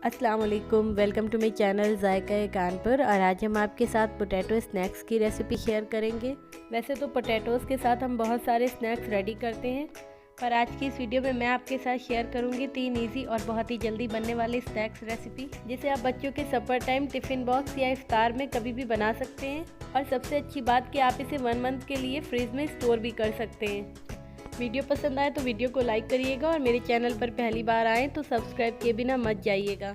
अस्सलाम वालेकुम, welcome to my channel Zaika Kanpur. और आज हम आपके साथ पोटैटो स्नैक्स की रेसिपी शेयर करेंगे। वैसे तो पोटैटोज़ के साथ हम बहुत सारे स्नैक्स रेडी करते हैं, पर आज की इस वीडियो में मैं आपके साथ शेयर करूंगी 3 इजी और बहुत ही जल्दी बनने वाली स्नैक्स रेसिपी, जिसे आप बच्चों के सफ़र टाइम, टिफ़िन बॉक्स या इफ्तार में कभी भी बना सकते हैं। और सबसे अच्छी बात कि आप इसे 1 मंथ के लिए फ्रिज में स्टोर भी कर सकते हैं। वीडियो पसंद आए तो वीडियो को लाइक करिएगा और मेरे चैनल पर पहली बार आएँ तो सब्सक्राइब किए बिना मत जाइएगा।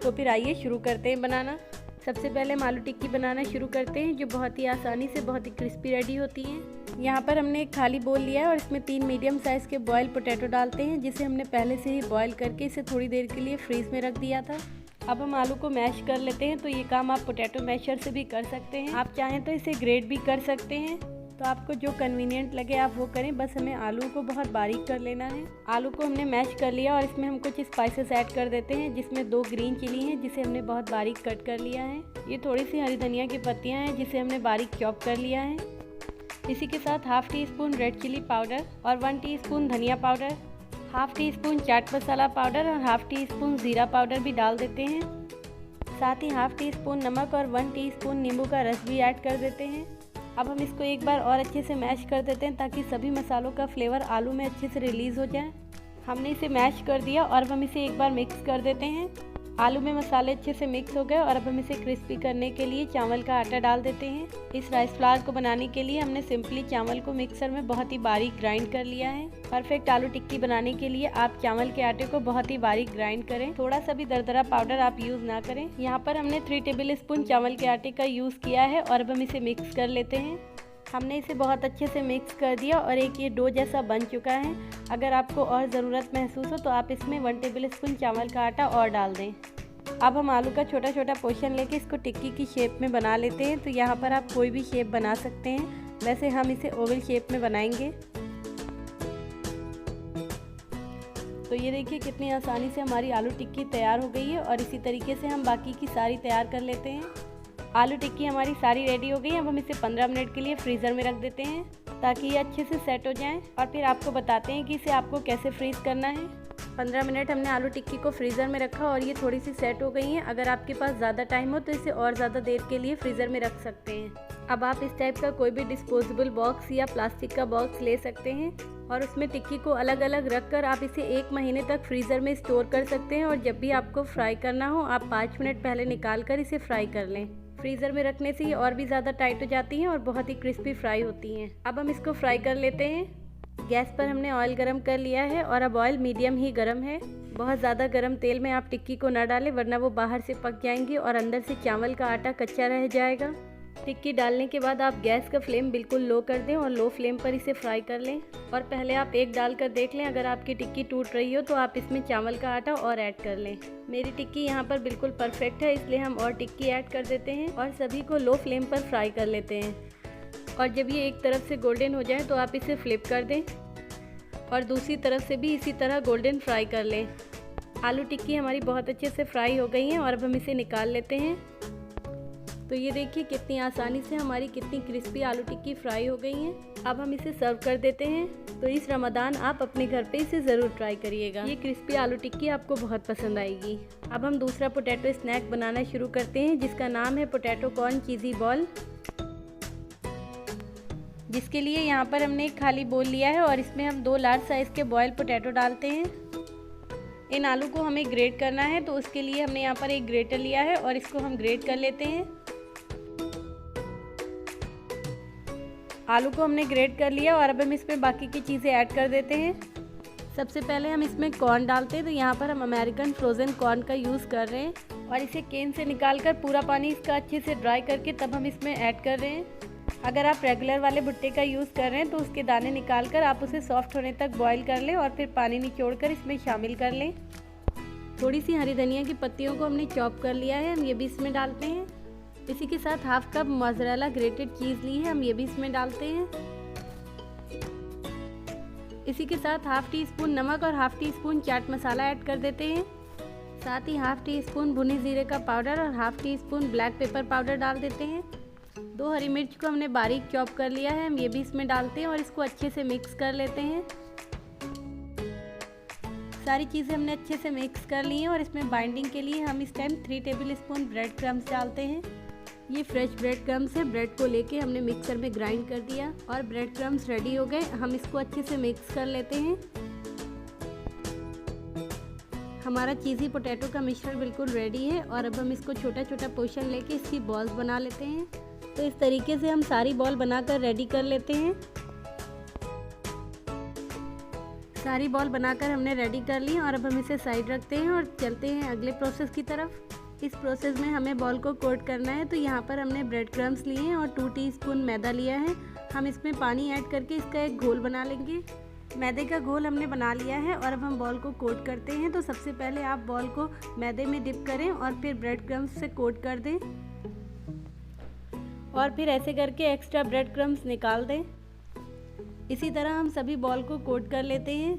तो फिर आइए शुरू करते हैं बनाना। सबसे पहले हम आलू टिक्की बनाना शुरू करते हैं, जो बहुत ही आसानी से बहुत ही क्रिस्पी रेडी होती है। यहाँ पर हमने एक खाली बोल लिया है और इसमें 3 मीडियम साइज़ के बॉयल पोटैटो डालते हैं, जिसे हमने पहले से ही बॉयल करके इसे थोड़ी देर के लिए फ्रीज में रख दिया था। अब हम आलू को मैश कर लेते हैं। तो ये काम आप पोटैटो मैशर से भी कर सकते हैं, आप चाहें तो इसे ग्रेट भी कर सकते हैं। तो आपको जो कन्वीनियंट लगे आप वो करें, बस हमें आलू को बहुत बारीक कर लेना है। आलू को हमने मैश कर लिया और इसमें हम कुछ स्पाइसेस ऐड कर देते हैं, जिसमें 2 ग्रीन चिली हैं जिसे हमने बहुत बारीक कट कर लिया है। ये थोड़ी सी हरी धनिया की पत्तियां हैं जिसे हमने बारीक चॉप कर लिया है। इसी के साथ half teaspoon red chilli powder और 1 टीस्पून धनिया powder, half teaspoon chaat masala powder और हाफ टी स्पून ज़ीरा पाउडर भी डाल देते हैं। साथ ही हाफ टी स्पून नमक और 1 टीस्पून नींबू का रस भी ऐड कर देते हैं। अब हम इसको एक बार और अच्छे से मैश कर देते हैं, ताकि सभी मसालों का फ्लेवर आलू में अच्छे से रिलीज़ हो जाए। हमने इसे मैश कर दिया और अब हम इसे एक बार मिक्स कर देते हैं। आलू में मसाले अच्छे से मिक्स हो गए और अब हम इसे क्रिस्पी करने के लिए चावल का आटा डाल देते हैं। इस राइस फ्लावर को बनाने के लिए हमने सिंपली चावल को मिक्सर में बहुत ही बारीक ग्राइंड कर लिया है। परफेक्ट आलू टिक्की बनाने के लिए आप चावल के आटे को बहुत ही बारीक ग्राइंड करें, थोड़ा सा भी दरदरा पाउडर आप यूज़ ना करें। यहाँ पर हमने 3 टेबल स्पून चावल के आटे का यूज़ किया है और अब हम इसे मिक्स कर लेते हैं। हमने इसे बहुत अच्छे से मिक्स कर दिया और एक ये डो जैसा बन चुका है। अगर आपको और ज़रूरत महसूस हो तो आप इसमें 1 टेबल स्पून चावल का आटा और डाल दें। अब हम आलू का छोटा छोटा पोर्शन लेके इसको टिक्की की शेप में बना लेते हैं। तो यहाँ पर आप कोई भी शेप बना सकते हैं, वैसे हम इसे ओवल शेप में बनाएंगे। तो ये देखिए कितनी आसानी से हमारी आलू टिक्की तैयार हो गई है और इसी तरीके से हम बाकी की सारी तैयार कर लेते हैं। आलू टिक्की हमारी सारी रेडी हो गई। अब हम इसे 15 मिनट के लिए फ्रीज़र में रख देते हैं, ताकि ये अच्छे से सेट हो जाएं। और फिर आपको बताते हैं कि इसे आपको कैसे फ्रीज़ करना है। 15 मिनट हमने आलू टिक्की को फ्रीज़र में रखा और ये थोड़ी सी सेट हो गई हैं। अगर आपके पास ज़्यादा टाइम हो तो इसे और ज़्यादा देर के लिए फ्रीज़र में रख सकते हैं। अब आप इस टाइप का कोई भी डिस्पोजेबल बॉक्स या प्लास्टिक का बॉक्स ले सकते हैं और उसमें टिक्की को अलग अलग रख कर आप इसे 1 महीने तक फ्रीज़र में स्टोर कर सकते हैं। और जब भी आपको फ्राई करना हो, आप 5 मिनट पहले निकाल कर इसे फ्राई कर लें। फ्रीज़र में रखने से ये और भी ज़्यादा टाइट हो जाती हैं और बहुत ही क्रिस्पी फ्राई होती हैं। अब हम इसको फ्राई कर लेते हैं। गैस पर हमने ऑयल गरम कर लिया है और अब ऑयल मीडियम ही गरम है। बहुत ज़्यादा गरम तेल में आप टिक्की को ना डालें, वरना वो बाहर से पक जाएंगी और अंदर से चावल का आटा कच्चा रह जाएगा। टिक्की डालने के बाद आप गैस का फ्लेम बिल्कुल लो कर दें और लो फ्लेम पर इसे फ्राई कर लें। और पहले आप एक डालकर देख लें, अगर आपकी टिक्की टूट रही हो तो आप इसमें चावल का आटा और ऐड कर लें। मेरी टिक्की यहाँ पर बिल्कुल परफेक्ट है, इसलिए हम और टिक्की ऐड कर देते हैं और सभी को लो फ्लेम पर फ्राई कर लेते हैं। और जब ये एक तरफ से गोल्डन हो जाए तो आप इसे फ्लिप कर दें और दूसरी तरफ से भी इसी तरह गोल्डन फ्राई कर लें। आलू टिक्की हमारी बहुत अच्छे से फ्राई हो गई हैं और अब हम इसे निकाल लेते हैं। तो ये देखिए कितनी आसानी से हमारी कितनी क्रिस्पी आलू टिक्की फ्राई हो गई हैं। अब हम इसे सर्व कर देते हैं। तो इस रमज़ान आप अपने घर पे इसे ज़रूर ट्राई करिएगा। ये क्रिस्पी आलू टिक्की आपको बहुत पसंद आएगी। अब हम दूसरा पोटैटो स्नैक बनाना शुरू करते हैं, जिसका नाम है पोटैटो कॉर्न चीज़ी बॉल। जिसके लिए यहाँ पर हमने एक खाली बोल लिया है और इसमें हम 2 लार्ज साइज़ के बॉयल पोटैटो डालते हैं। इन आलू को हमें ग्रेट करना है, तो उसके लिए हमने यहाँ पर एक ग्रेटर लिया है और इसको हम ग्रेट कर लेते हैं। आलू को हमने ग्रेट कर लिया और अब हम इसमें बाकी की चीज़ें ऐड कर देते हैं। सबसे पहले हम इसमें कॉर्न डालते हैं। तो यहाँ पर हम अमेरिकन फ्रोज़न कॉर्न का यूज़ कर रहे हैं और इसे केन से निकाल कर पूरा पानी इसका अच्छे से ड्राई करके तब हम इसमें ऐड कर रहे हैं। अगर आप रेगुलर वाले भुट्टे का यूज़ कर रहे हैं तो उसके दाने निकाल कर आप उसे सॉफ्ट होने तक बॉईल कर लें और फिर पानी निचोड़ कर इसमें शामिल कर लें। थोड़ी सी हरी धनिया की पत्तियों को हमने चॉप कर लिया है, हम ये भी इसमें डालते हैं। इसी के साथ हाफ कप मोज़रेला ग्रेटेड चीज़ ली है, हम ये भी इसमें डालते हैं। इसी के साथ हाफ टी स्पून नमक और हाफ टी स्पून चाट मसाला ऐड कर देते हैं। साथ ही हाफ टी स्पून भुने ज़ीरे का पाउडर और half tea spoon black pepper powder डाल देते हैं। 2 हरी मिर्च को हमने बारीक चॉप कर लिया है, हम ये भी इसमें डालते हैं और इसको अच्छे से मिक्स कर लेते हैं। सारी चीज़ें हमने अच्छे से मिक्स कर ली हैं और इसमें बाइंडिंग के लिए हम इस time 3 table spoon bread crumbs डालते हैं। ये फ्रेश ब्रेड क्रम्स है। ब्रेड को लेके हमने मिक्सर में ग्राइंड कर दिया और ब्रेड क्रम्स रेडी हो गए। हम इसको अच्छे से मिक्स कर लेते हैं। हमारा चीज़ी पोटैटो का मिश्रण बिल्कुल रेडी है और अब हम इसको छोटा छोटा पोर्शन लेके इसकी बॉल्स बना लेते हैं। तो इस तरीके से हम सारी बॉल बनाकर रेडी कर लेते हैं। सारी बॉल बनाकर हमने रेडी कर ली और अब हम इसे साइड रखते हैं और चलते हैं अगले प्रोसेस की तरफ। इस प्रोसेस में हमें बॉल को कोट करना है। तो यहाँ पर हमने ब्रेड क्रम्स लिए हैं और 2 टीस्पून मैदा लिया है। हम इसमें पानी ऐड करके इसका एक घोल बना लेंगे। मैदे का घोल हमने बना लिया है और अब हम बॉल को कोट करते हैं। तो सबसे पहले आप बॉल को मैदे में डिप करें और फिर ब्रेड क्रम्स से कोट कर दें और फिर ऐसे करके एक्स्ट्रा ब्रेड क्रम्स निकाल दें। इसी तरह हम सभी बॉल को कोट कर लेते हैं।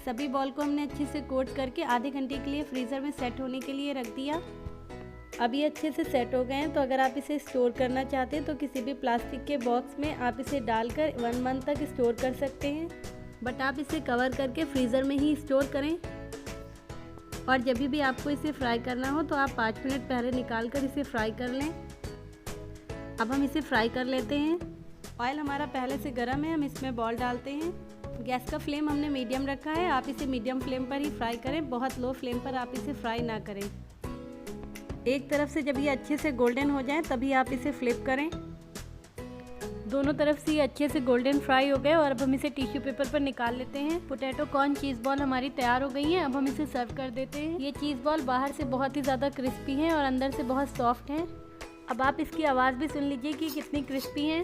सभी बॉल को हमने अच्छे से कोट करके आधे घंटे के लिए फ्रीज़र में सेट होने के लिए रख दिया। अब ये अच्छे से सेट हो गए हैं। तो अगर आप इसे स्टोर करना चाहते हैं तो किसी भी प्लास्टिक के बॉक्स में आप इसे डालकर 1 मंथ तक स्टोर कर सकते हैं। बट आप इसे कवर करके फ्रीज़र में ही स्टोर करें और जब भी आपको इसे फ्राई करना हो तो आप 5 मिनट पहले निकाल कर इसे फ्राई कर लें। अब हम इसे फ्राई कर लेते हैं। ऑयल हमारा पहले से गर्म है। हम इसमें बॉल डालते हैं। गैस का फ्लेम हमने मीडियम रखा है। आप इसे मीडियम फ्लेम पर ही फ्राई करें, बहुत लो फ्लेम पर आप इसे फ्राई ना करें। एक तरफ से जब ये अच्छे से गोल्डन हो जाए तभी आप इसे फ्लिप करें। दोनों तरफ से ये अच्छे से गोल्डन फ्राई हो गए और अब हम इसे टिश्यू पेपर पर निकाल लेते हैं। पोटैटो कॉर्न चीज़ बॉल हमारी तैयार हो गई हैं। अब हम इसे सर्व कर देते हैं। ये चीज़ बॉल बाहर से बहुत ही ज़्यादा क्रिस्पी हैं और अंदर से बहुत सॉफ्ट हैं। अब आप इसकी आवाज़ भी सुन लीजिए कि कितनी क्रिस्पी हैं।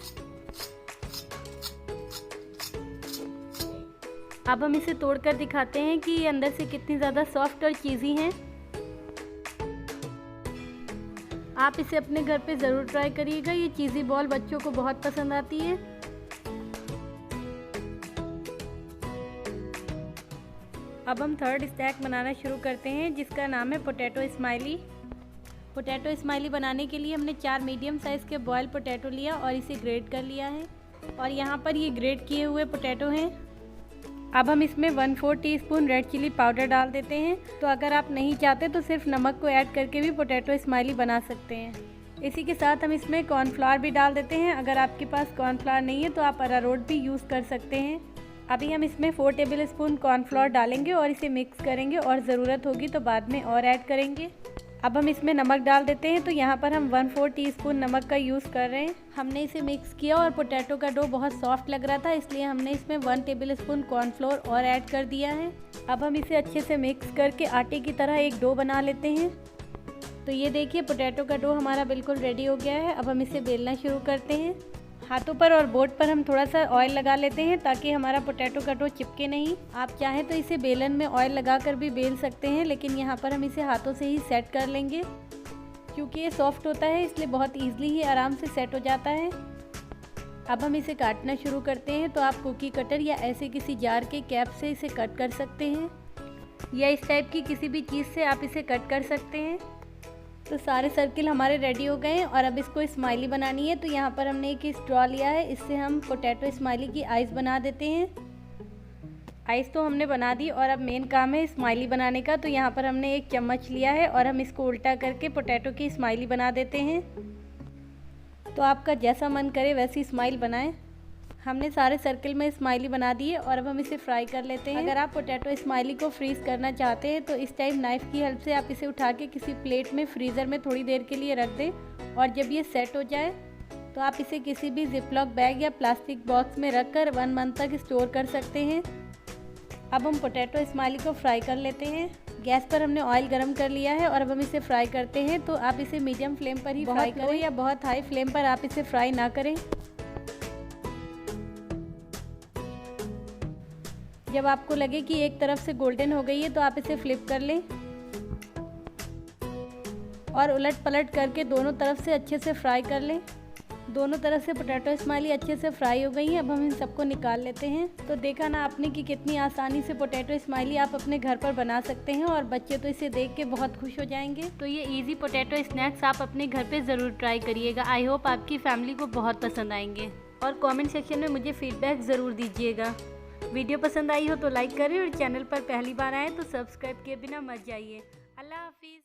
अब हम इसे तोड़कर दिखाते हैं कि ये अंदर से कितनी ज़्यादा सॉफ्ट और चीज़ी हैं। आप इसे अपने घर पे ज़रूर ट्राई करिएगा। ये चीज़ी बॉल बच्चों को बहुत पसंद आती है। अब हम थर्ड स्नैक बनाना शुरू करते हैं जिसका नाम है पोटैटो स्माइली। पोटैटो स्माइली बनाने के लिए हमने 4 मीडियम साइज़ के बॉयल पोटैटो लिया और इसे ग्रेट कर लिया है और यहाँ पर ये ग्रेट किए हुए पोटैटो हैं। अब हम इसमें 1/4 टीस्पून रेड चिली पाउडर डाल देते हैं। तो अगर आप नहीं चाहते तो सिर्फ नमक को ऐड करके भी पोटैटो स्माइली बना सकते हैं। इसी के साथ हम इसमें कॉर्नफ्लावर भी डाल देते हैं। अगर आपके पास कॉर्नफ्लावर नहीं है तो आप अरारोट भी यूज़ कर सकते हैं। अभी हम इसमें 4 टेबल स्पून कॉर्नफ्लावर डालेंगे और इसे मिक्स करेंगे और ज़रूरत होगी तो बाद में और ऐड करेंगे। अब हम इसमें नमक डाल देते हैं। तो यहाँ पर हम 1/4 टीस्पून नमक का यूज़ कर रहे हैं। हमने इसे मिक्स किया और पोटैटो का डो बहुत सॉफ्ट लग रहा था, इसलिए हमने इसमें 1 टेबल स्पून कॉर्नफ्लोर और ऐड कर दिया है। अब हम इसे अच्छे से मिक्स करके आटे की तरह एक डो बना लेते हैं। तो ये देखिए पोटैटो का डो हमारा बिल्कुल रेडी हो गया है। अब हम इसे बेलना शुरू करते हैं। हाथों पर और बोर्ड पर हम थोड़ा सा ऑयल लगा लेते हैं ताकि हमारा पोटैटो का डो चिपके नहीं। आप चाहें तो इसे बेलन में ऑयल लगाकर भी बेल सकते हैं, लेकिन यहाँ पर हम इसे हाथों से ही सेट कर लेंगे। क्योंकि ये सॉफ्ट होता है इसलिए बहुत ईजिली ही आराम से सेट हो जाता है। अब हम इसे काटना शुरू करते हैं। तो आप कुकी कटर या ऐसे किसी जार के कैप से इसे कट कर सकते हैं या इस टाइप की किसी भी चीज़ से आप इसे कट कर सकते हैं। तो सारे सर्किल हमारे रेडी हो गए हैं और अब इसको स्माइली बनानी है। तो यहाँ पर हमने एक स्ट्रॉ लिया है, इससे हम पोटैटो स्माइली की आइज़ बना देते हैं। आइज़ तो हमने बना दी और अब मेन काम है स्माइली बनाने का। तो यहाँ पर हमने एक चम्मच लिया है और हम इसको उल्टा करके पोटैटो की स्माइली बना देते हैं। तो आपका जैसा मन करे वैसी स्माइल बनाएं। हमने सारे सर्किल में स्माइली बना दिए और अब हम इसे फ्राई कर लेते हैं। अगर आप पोटैटो स्माइली को फ्रीज़ करना चाहते हैं तो इस टाइम नाइफ़ की हेल्प से आप इसे उठा के किसी प्लेट में फ्रीज़र में थोड़ी देर के लिए रख दें और जब ये सेट हो जाए तो आप इसे किसी भी जिपलॉक बैग या प्लास्टिक बॉक्स में रख कर 1 मंथ तक स्टोर कर सकते हैं। अब हम पोटैटो स्माइली को फ्राई कर लेते हैं। गैस पर हमने ऑयल गरम कर लिया है और अब हम इसे फ्राई करते हैं। तो आप इसे मीडियम फ्लेम पर ही फ्राई करें या बहुत हाई फ्लेम पर आप इसे फ्राई ना करें। जब आपको लगे कि एक तरफ से गोल्डन हो गई है तो आप इसे फ्लिप कर लें और उलट पलट करके दोनों तरफ से अच्छे से फ्राई कर लें। दोनों तरफ से पोटैटो स्माइली अच्छे से फ्राई हो गई हैं। अब हम इन सबको निकाल लेते हैं। तो देखा ना आपने कि कितनी आसानी से पोटैटो स्माइली आप अपने घर पर बना सकते हैं और बच्चे तो इसे देख के बहुत खुश हो जाएंगे। तो ये इजी पोटैटो स्नैक्स आप अपने घर पे ज़रूर ट्राई करिएगा। आई होप आपकी फैमिली को बहुत पसंद आएंगे और कमेंट सेक्शन में मुझे फीडबैक ज़रूर दीजिएगा। वीडियो पसंद आई हो तो लाइक करें और चैनल पर पहली बार आए तो सब्सक्राइब किए बिना मत जाइए। अल्लाह हाफिज़।